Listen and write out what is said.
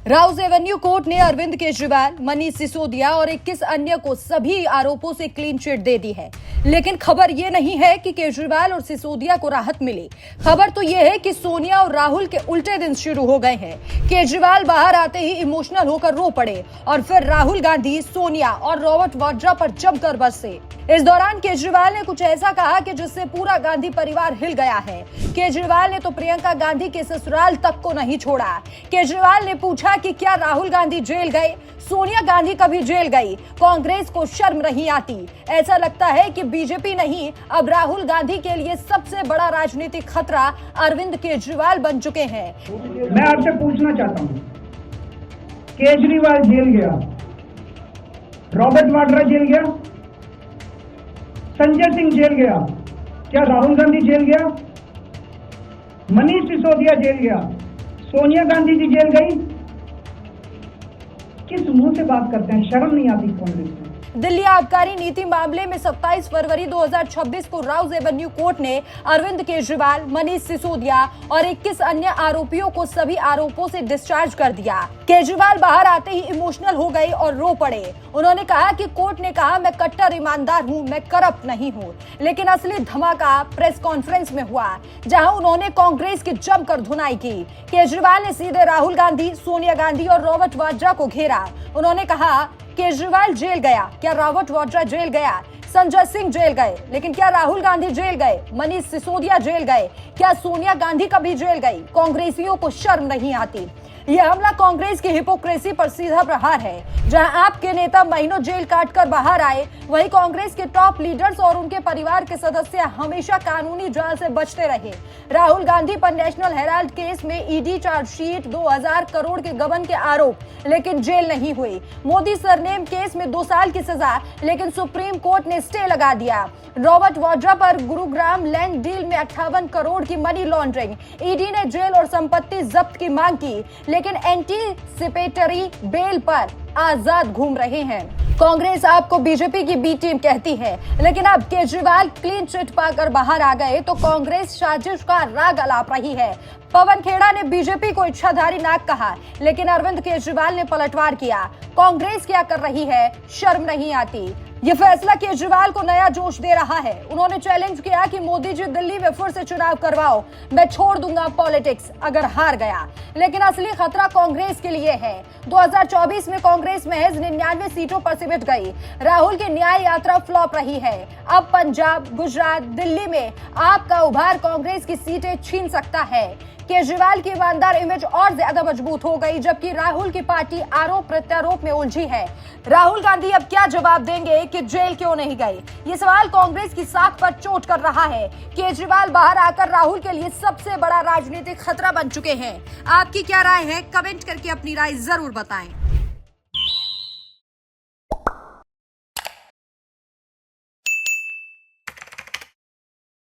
Rouse Avenue court ने अरविंद केजरीवाल, मनीष सिसोदिया और 21 अन्य को सभी आरोपों से क्लीन चिट दे दी है। लेकिन खबर ये नहीं है कि केजरीवाल और सिसोदिया को राहत मिली। खबर तो ये है कि सोनिया और राहुल के उल्टे दिन शुरू हो गए हैं। केजरीवाल बाहर आते ही इमोशनल होकर रो पड़े और फिर राहुल गांधी, सोनिया और रॉबर्ट वाड्रा पर जमकर बरसे। इस दौरान केजरीवाल ने कुछ ऐसा कहा कि जिससे पूरा गांधी परिवार हिल गया है। केजरीवाल ने तो प्रियंका गांधी के ससुराल तक को नहीं छोड़ा। केजरीवाल ने पूछा कि क्या राहुल गांधी जेल गए? सोनिया गांधी कभी जेल गई? कांग्रेस को शर्म नहीं आती? ऐसा लगता है कि बीजेपी नहीं, अब राहुल गांधी के लिए सबसे बड़ा राजनीतिक खतरा अरविंद केजरीवाल बन चुके हैं। मैं आपसे पूछना चाहता हूँ, केजरीवाल जेल गया, रॉबर्ट वाड्रा जेल गया, संजय सिंह जेल गया, क्या राहुल गांधी जेल गया? मनीष सिसोदिया जेल गया, सोनिया गांधी जी जेल गई? किस मुंह से बात करते हैं? शर्म नहीं आती कांग्रेस में? दिल्ली आबकारी नीति मामले में 27 फरवरी 2026 को राउज एवेन्यू कोर्ट ने अरविंद केजरीवाल, मनीष सिसोदिया और 21 अन्य आरोपियों को सभी आरोपों से डिस्चार्ज कर दिया। केजरीवाल बाहर आते ही इमोशनल हो गए और रो पड़े। उन्होंने कहा कि कोर्ट ने कहा, मैं कट्टर ईमानदार हूं, मैं करप्ट नहीं हूं। लेकिन असली धमाका प्रेस कॉन्फ्रेंस में हुआ, जहां उन्होंने कांग्रेस की जमकर धुनाई की। केजरीवाल ने सीधे राहुल गांधी, सोनिया गांधी और रॉबर्ट वाड्रा को घेरा। उन्होंने कहा, केजरीवाल जेल गया, क्या रॉबर्ट वाड्रा जेल गया? संजय सिंह जेल गए, लेकिन क्या राहुल गांधी जेल गए? मनीष सिसोदिया जेल गए, क्या सोनिया गांधी कभी जेल गई? कांग्रेसियों को शर्म नहीं आती? यह हमला कांग्रेस की हिपोक्रेसी पर सीधा प्रहार है। जहां आपके नेता महीनों जेल काटकर बाहर आए, वहीं कांग्रेस के टॉप लीडर्स और उनके परिवार के सदस्य हमेशा कानूनी जाल से बचते रहे। राहुल गांधी पर नेशनल हेराल्ड केस में ईडी चार्जशीट 2000 करोड़ के गबन के आरोप, लेकिन जेल नहीं हुई। मोदी सरनेम केस में 2 साल की सजा, लेकिन सुप्रीम कोर्ट ने स्टे लगा दिया। रॉबर्ट वाड्रा पर गुरुग्राम लैंड डील में 58 करोड़ की मनी लॉन्ड्रिंग, ईडी ने जेल और संपत्ति जब्त की मांग की, लेकिन एंटीसिपेटरी बेल पर आजाद घूम रहे हैं। कांग्रेस आपको बीजेपी की बी टीम कहती है, लेकिन अब केजरीवाल क्लीन चिट पाकर बाहर आ गए तो कांग्रेस साजिश का राग अलाप रही है। पवन खेड़ा ने बीजेपी को इच्छाधारी नाग कहा, लेकिन अरविंद केजरीवाल ने पलटवार किया। कांग्रेस क्या कर रही है? शर्म नहीं आती? ये फैसला केजरीवाल को नया जोश दे रहा है। उन्होंने चैलेंज किया कि मोदी जी दिल्ली में फिर से चुनाव करवाओ, मैं छोड़ दूंगा पॉलिटिक्स अगर हार गया। लेकिन असली खतरा कांग्रेस के लिए है। 2024 में कांग्रेस महज 99 सीटों पर सिमट गई। राहुल की न्याय यात्रा फ्लॉप रही है। अब पंजाब, गुजरात, दिल्ली में आपका उभार कांग्रेस की सीटें छीन सकता है। केजरीवाल की ईमानदार इमेज और ज्यादा मजबूत हो गई, जबकि राहुल की पार्टी आरोप प्रत्यारोप में उलझी है। राहुल गांधी अब क्या जवाब देंगे कि जेल क्यों नहीं गए? ये सवाल कांग्रेस की साख पर चोट कर रहा है। केजरीवाल बाहर आकर राहुल के लिए सबसे बड़ा राजनीतिक खतरा बन चुके हैं। आपकी क्या राय है? कमेंट करके अपनी राय जरूर बताएं।